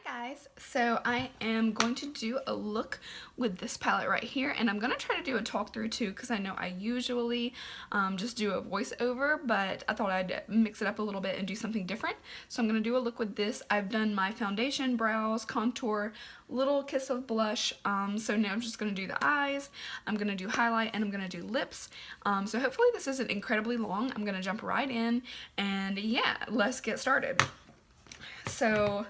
Guys, so I am going to do a look with this palette right here, and I'm going to try to do a talk through too because I know I usually just do a voiceover, but I thought I'd mix it up a little bit and do something different. So I'm going to do a look with this. I've done my foundation, brows, contour, little kiss of blush, so now I'm just going to do the eyes, I'm going to do highlight, and I'm going to do lips. So hopefully this isn't incredibly long. I'm going to jump right in, and yeah, let's get started. So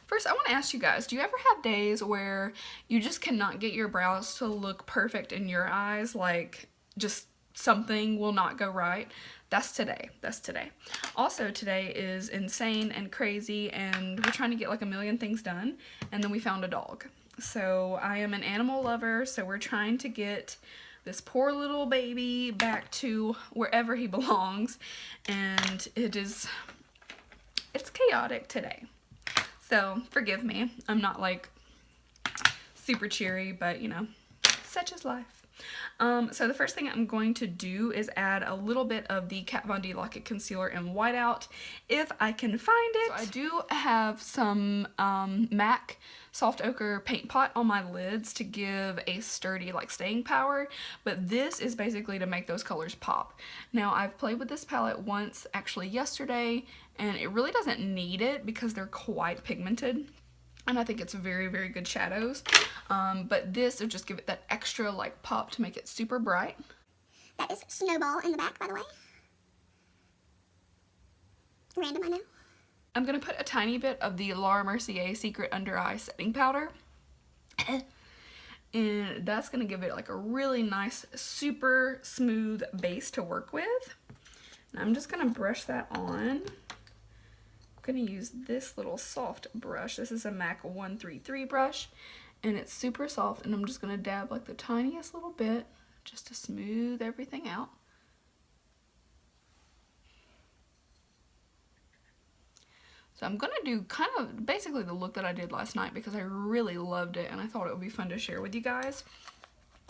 first, I want to ask you guys, do you ever have days where you just cannot get your brows to look perfect in your eyes? Like, just something will not go right? That's today. That's today. Also, today is insane and crazy, and we're trying to get like a million things done, and then we found a dog. So I am an animal lover, so we're trying to get this poor little baby back to wherever he belongs, and it's chaotic today. So forgive me, I'm not like super cheery, but you know, such is life. So the first thing I'm going to do is add a little bit of the Kat Von D Lock-It Concealer in Whiteout, if I can find it. So I do have some MAC Soft Ochre paint pot on my lids to give a sturdy like staying power, but this is basically to make those colors pop. Now I've played with this palette once, actually yesterday, and it really doesn't need it because they're quite pigmented. And I think it's very, very good shadows. But this will just give it that extra like pop to make it super bright. That is Snowball in the back, by the way. Random, I know. I'm going to put a tiny bit of the Laura Mercier Secret Under Eye Setting Powder. And that's going to give it like a really nice, super smooth base to work with. And I'm just going to brush that on. I'm going to use this little soft brush. This is a MAC 133 brush, and it's super soft, and I'm just going to dab like the tiniest little bit just to smooth everything out. So I'm going to do kind of basically the look that I did last night because I really loved it and I thought it would be fun to share with you guys.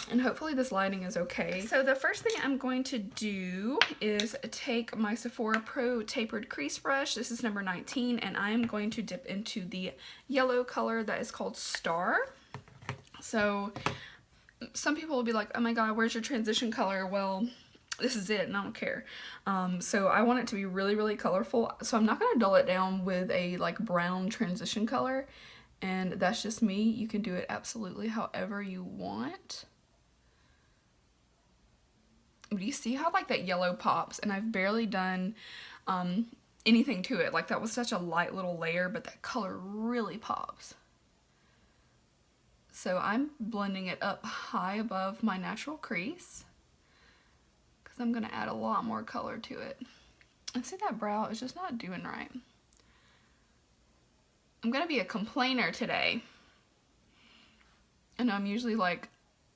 And hopefully this lighting is okay. So the first thing I'm going to do is take my Sephora Pro Tapered Crease Brush. This is number 19, and I am going to dip into the yellow color that is called Star. So some people will be like, oh my god, where's your transition color? Well, this is it and I don't care. So I want it to be really, really colorful. So I'm not going to dull it down with a like brown transition color. And that's just me. You can do it absolutely however you want. Do you see how like that yellow pops? And I've barely done anything to it. Like that was such a light little layer, but that color really pops. So I'm blending it up high above my natural crease because I'm going to add a lot more color to it. And see, that brow is just not doing right. I'm going to be a complainer today. I know I'm usually like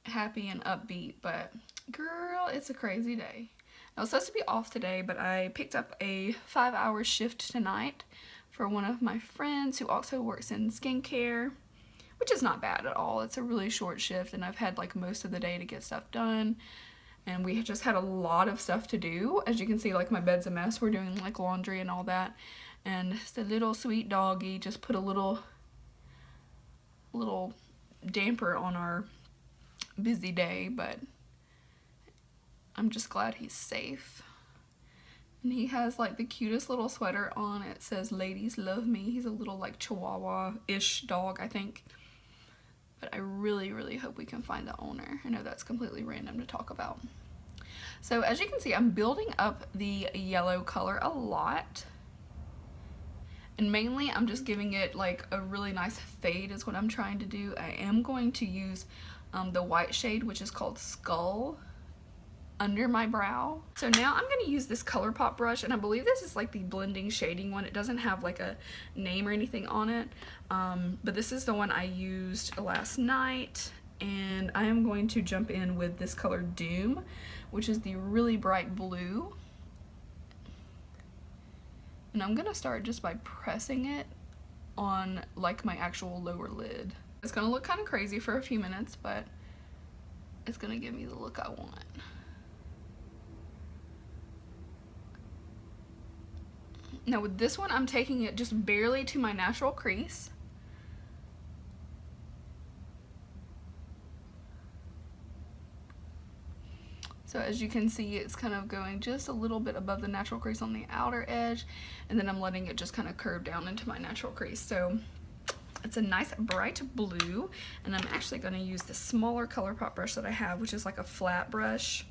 happy and upbeat, but girl, it's a crazy day. I was supposed to be off today, but I picked up a 5-hour shift tonight for one of my friends who also works in skincare, which is not bad at all. It's a really short shift, and I've had like most of the day to get stuff done, and we just had a lot of stuff to do. As you can see, like my bed's a mess. We're doing like laundry and all that, and the little sweet doggy just put a little damper on our busy day, but I'm just glad he's safe. And he has like the cutest little sweater on. It says "Ladies Love Me." He's a little like Chihuahua-ish dog, I think. But I really, really hope we can find the owner. I know that's completely random to talk about. So as you can see, I'm building up the yellow color a lot. And mainly I'm just giving it like a really nice fade is what I'm trying to do. I am going to use the white shade, which is called Skull, under my brow. So now I'm going to use this ColourPop brush, and I believe this is like the blending shading one. It doesn't have like a name or anything on it, but this is the one I used last night, and I am going to jump in with this color Doom, which is the really bright blue. And I'm going to start just by pressing it on like my actual lower lid. It's going to look kind of crazy for a few minutes, but it's going to give me the look I want. Now with this one, I'm taking it just barely to my natural crease. So as you can see, it's kind of going just a little bit above the natural crease on the outer edge, and then I'm letting it just kind of curve down into my natural crease. So it's a nice bright blue, and I'm actually going to use the smaller ColourPop brush that I have, which is like a flat brush.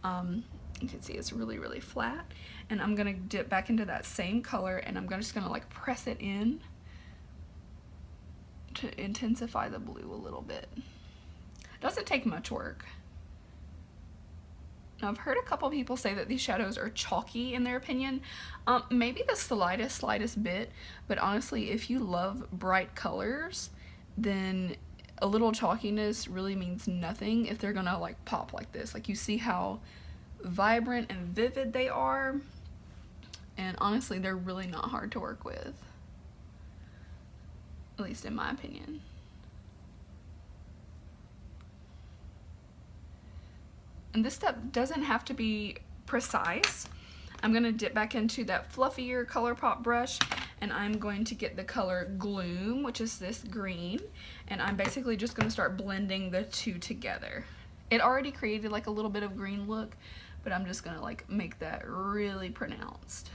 You can see it's really, really flat, and I'm going to dip back into that same color, and I'm just going to like press it in to intensify the blue a little bit. It doesn't take much work. Now, I've heard a couple people say that these shadows are chalky in their opinion. Maybe the slightest bit, but honestly, if you love bright colors, then a little chalkiness really means nothing if they're gonna like pop like this. Like, you see how vibrant and vivid they are, and honestly, they're really not hard to work with, at least in my opinion. And this step doesn't have to be precise. I'm going to dip back into that fluffier ColourPop brush, and I'm going to get the color Gloom, which is this green, and I'm basically just going to start blending the two together. It already created like a little bit of green look, but I'm just going to like make that really pronounced.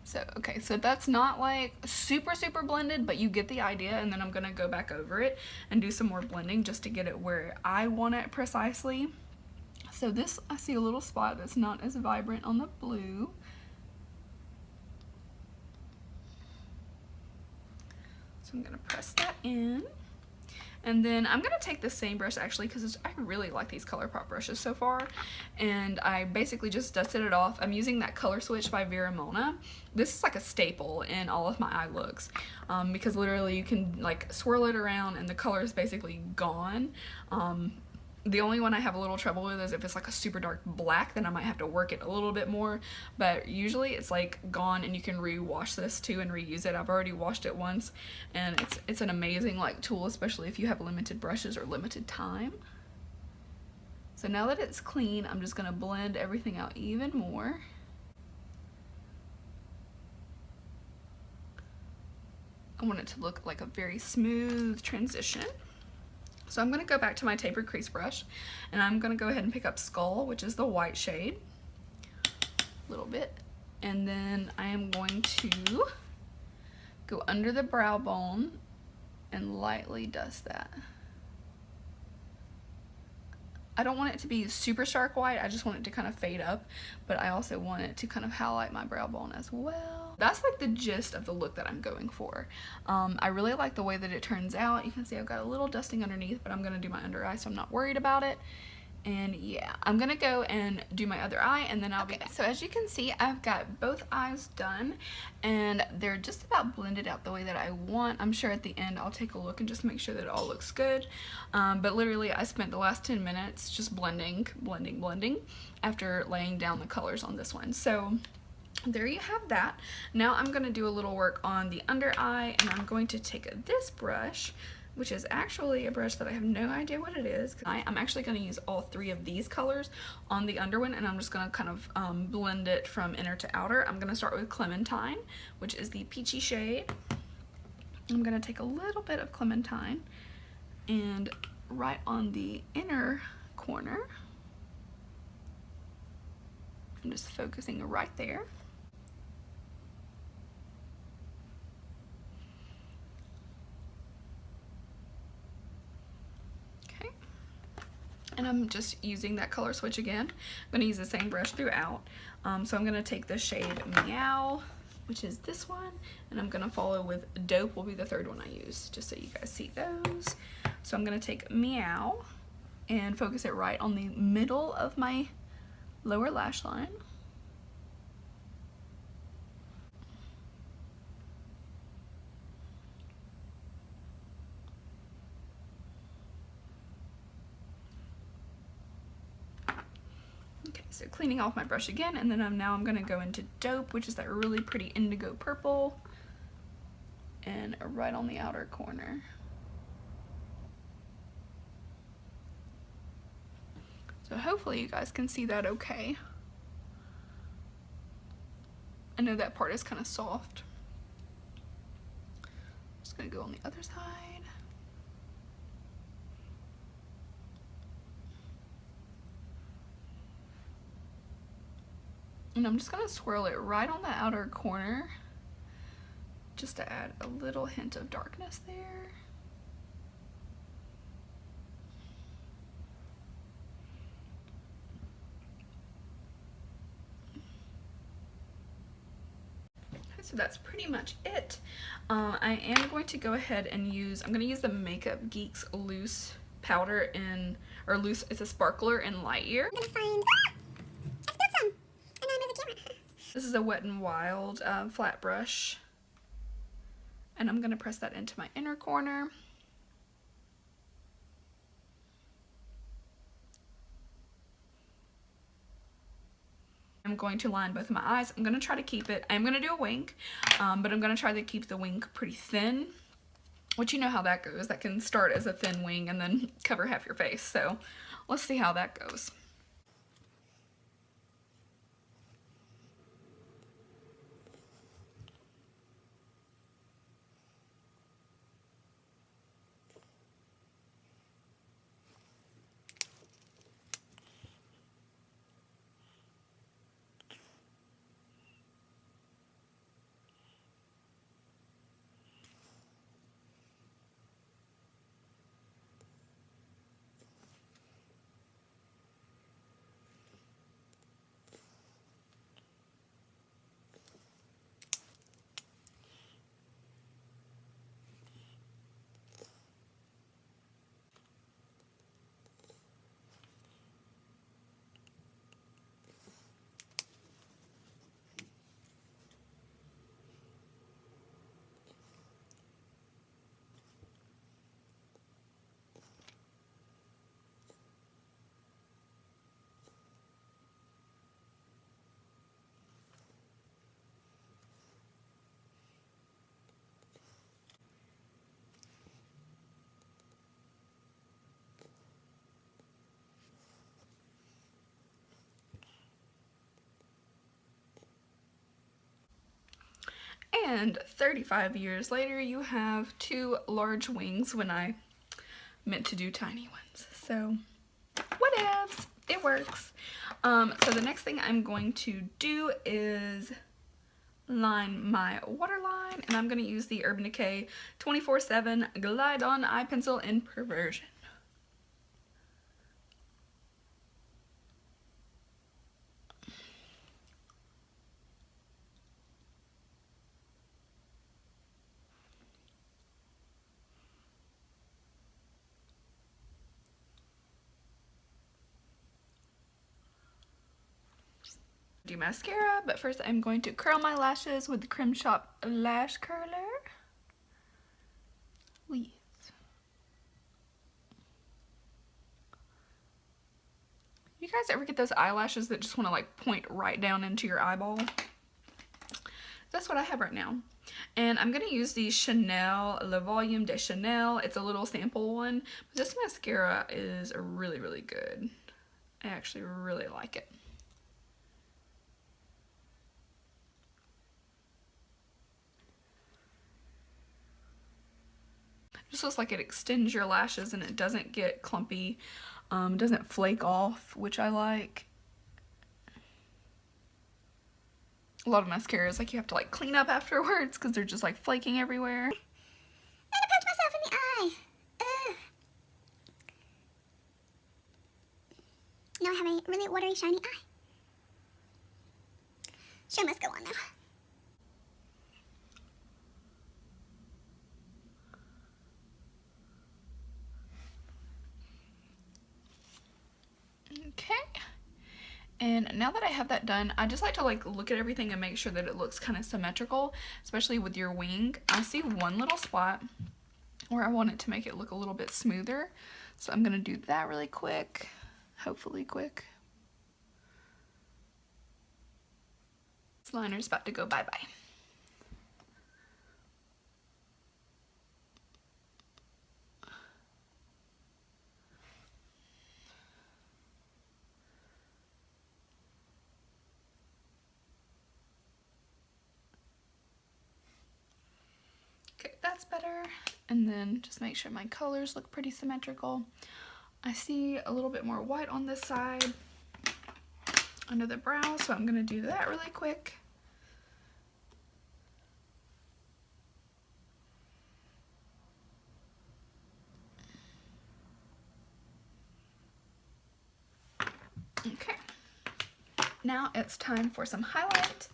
So, okay, so that's not like super blended, but you get the idea, and then I'm gonna go back over it and do some more blending just to get it where I want it precisely. So this, I see a little spot that's not as vibrant on the blue. So I'm gonna press that in. And then I'm gonna take the same brush actually, because I really like these ColourPop brushes so far, and I basically just dusted it off. I'm using that Color Switch by Vera Mona. This is like a staple in all of my eye looks, because literally you can like swirl it around and the color is basically gone. The only one I have a little trouble with is if it's like a super dark black, then I might have to work it a little bit more, but usually it's like gone, and you can rewash this too and reuse it. I've already washed it once, and it's an amazing like tool, especially if you have limited brushes or limited time. So now that it's clean, I'm just gonna blend everything out even more. I want it to look like a very smooth transition. So I'm going to go back to my tapered crease brush, and I'm going to go ahead and pick up Skull, which is the white shade, a little bit, and then I am going to go under the brow bone and lightly dust that. I don't want it to be super stark white, I just want it to kind of fade up, but I also want it to kind of highlight my brow bone as well. That's like the gist of the look that I'm going for. I really like the way that it turns out. You can see I've got a little dusting underneath, but I'm gonna do my under eye, so I'm not worried about it. And yeah, I'm gonna go and do my other eye, and then I'll be back. So as you can see, I've got both eyes done, and they're just about blended out the way that I want. I'm sure at the end I'll take a look and just make sure that it all looks good. But literally I spent the last 10 minutes just blending after laying down the colors on this one. So there you have that. Now I'm gonna do a little work on the under eye, and I'm going to take this brush, which is actually a brush that I have no idea what it is. I'm actually going to use all three of these colors on the under one, and I'm just going to kind of blend it from inner to outer. I'm going to start with Clementine, which is the peachy shade. I'm going to take a little bit of Clementine, and right on the inner corner, I'm just focusing right there. And I'm just using that color switch again. I'm going to use the same brush throughout. So I'm going to take the shade Meow, which is this one, and I'm going to follow with Dope will be the third one I use, just so you guys see those. So I'm going to take Meow and focus it right on the middle of my lower lash line. So cleaning off my brush again, and then now I'm going to go into Dope, which is that really pretty indigo purple, and right on the outer corner. So hopefully you guys can see that okay. I know that part is kind of soft. Just gonna go on the other side. And I'm just gonna swirl it right on the outer corner just to add a little hint of darkness there. So that's pretty much it. I am going to go ahead and I'm going to use the Makeup Geeks loose powder or loose, it's a sparkler in Lightyear. I'm gonna find, I spilled some, and now I move the camera. This is a Wet n Wild flat brush. And I'm going to press that into my inner corner. I'm going to line both of my eyes. I'm going to try to keep it, I'm going to do a wink, but I'm going to try to keep the wink pretty thin, which you know how that goes. That can start as a thin wing and then cover half your face. So let's see how that goes. And 35 years later, you have two large wings when I meant to do tiny ones. So, whatevs, it works. So the next thing I'm going to do is line my waterline, and I'm going to use the Urban Decay 24/7 Glide On Eye Pencil in Perversion. Do mascara, but first I'm going to curl my lashes with the Creme Shop Lash Curler. Please. You guys ever get those eyelashes that just want to like point right down into your eyeball? That's what I have right now. And I'm going to use the Chanel Le Volume de Chanel. It's a little sample one. But this mascara is really, really good. I actually really like it. Just looks like it extends your lashes and it doesn't get clumpy, doesn't flake off, which I like. A lot of mascaras, like, you have to like clean up afterwards because they're just like flaking everywhere. And I poked myself in the eye. Ugh. Now I have a really watery, shiny eye. Show must go on now. Okay. And now that I have that done, I just like to like look at everything and make sure that it looks kind of symmetrical, especially with your wing. I see one little spot where I want it to make it look a little bit smoother. So I'm gonna do that really quick, hopefully quick. This liner's about to go bye-bye. that's better. And then just make sure my colors look pretty symmetrical. I see a little bit more white on this side under the brow, so I'm going to do that really quick. Okay, now it's time for some highlight,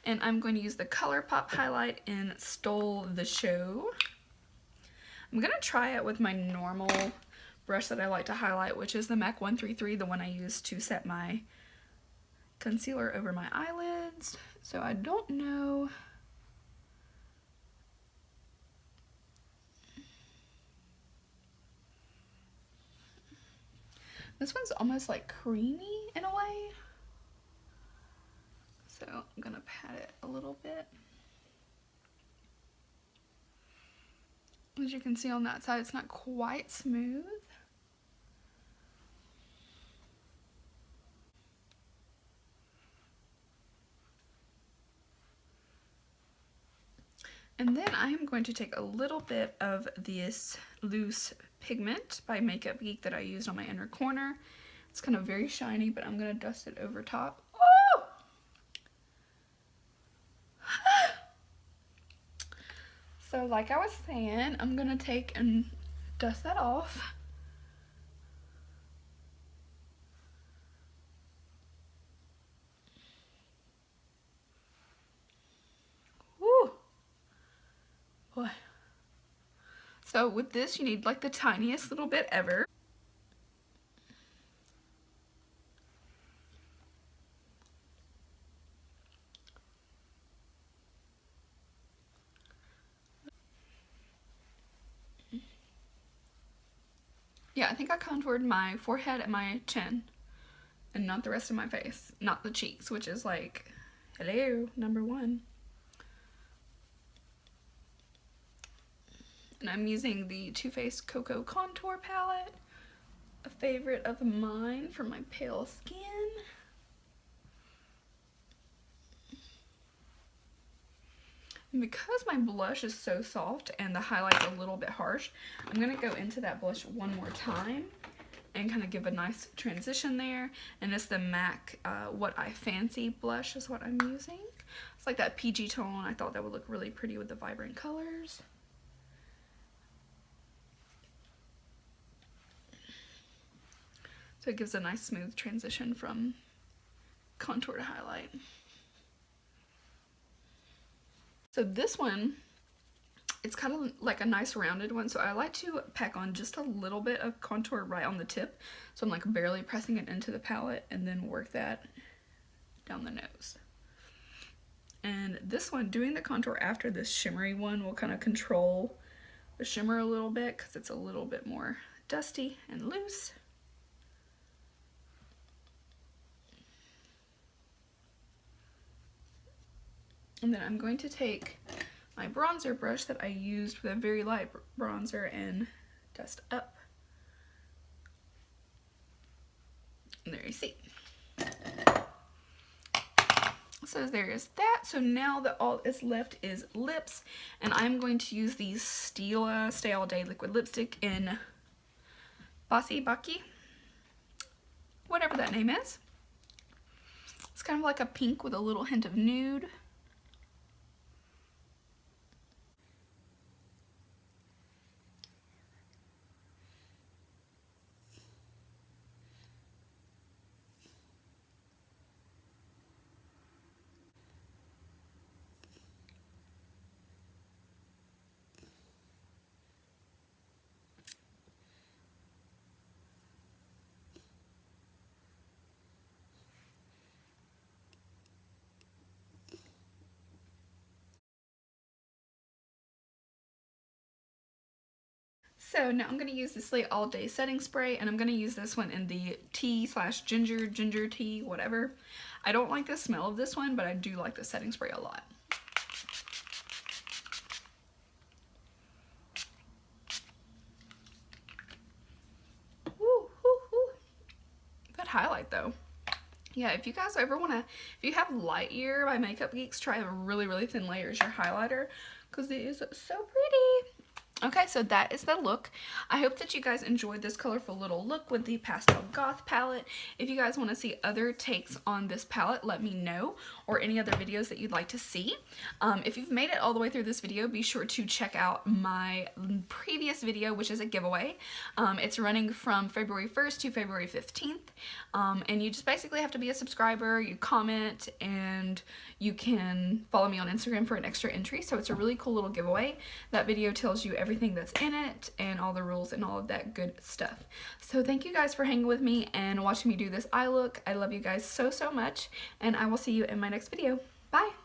and I'm going to use the ColourPop highlight in Stole the Show. I'm going to try it with my normal brush that I like to highlight, which is the MAC 133, the one I use to set my concealer over my eyelids. So I don't know. This one's almost like creamy in a way. So I'm going to pat it a little bit. As you can see on that side, it's not quite smooth. And then I am going to take a little bit of this loose pigment by Makeup Geek that I used on my inner corner. It's kind of very shiny, but I'm going to dust it over top. Oh! So like I was saying, I'm going to take and dust that off. Woo! Boy. So with this, you need like the tiniest little bit ever. Yeah, I think I contoured my forehead and my chin, and not the rest of my face. Not the cheeks, which is like, hello, number one. And I'm using the Too Faced Cocoa Contour Palette, a favorite of mine for my pale skin. And because my blush is so soft and the highlight's a little bit harsh, I'm going to go into that blush one more time and kind of give a nice transition there. And it's the MAC What I Fancy blush is what I'm using. It's like that PG tone. I thought that would look really pretty with the vibrant colors. So it gives a nice smooth transition from contour to highlight. So this one, it's kind of like a nice rounded one, so I like to pack on just a little bit of contour right on the tip. So I'm like barely pressing it into the palette and then work that down the nose. And this one, doing the contour after this shimmery one will kind of control the shimmer a little bit because it's a little bit more dusty and loose. And then I'm going to take my bronzer brush that I used with a very light bronzer and dust up. And there you see. So there is that. So now that all is left is lips, and I'm going to use the Stila Stay All Day liquid lipstick in Bossy Bucky, whatever that name is. It's kind of like a pink with a little hint of nude. So now I'm going to use the Slay All Day setting spray, and I'm going to use this one in the tea/ginger tea, whatever. I don't like the smell of this one, but I do like the setting spray a lot. Woo, woo, woo. Good highlight though. Yeah, if you guys ever want to, if you have Light Year by Makeup Geeks, try a really, really thin layer as your highlighter because it is so pretty. Okay, so that is the look. I hope that you guys enjoyed this colorful little look with the Pastel Goth palette. If you guys want to see other takes on this palette, let me know, or any other videos that you'd like to see. If you've made it all the way through this video, be sure to check out my previous video, which is a giveaway. It's running from February 1st to February 15th, and you just basically have to be a subscriber, you comment, and you can follow me on Instagram for an extra entry. So it's a really cool little giveaway. That video tells you everything that's in it and all the rules and all of that good stuff. So thank you guys for hanging with me and watching me do this eye look. I love you guys so much, and I will see you in my next video. Bye!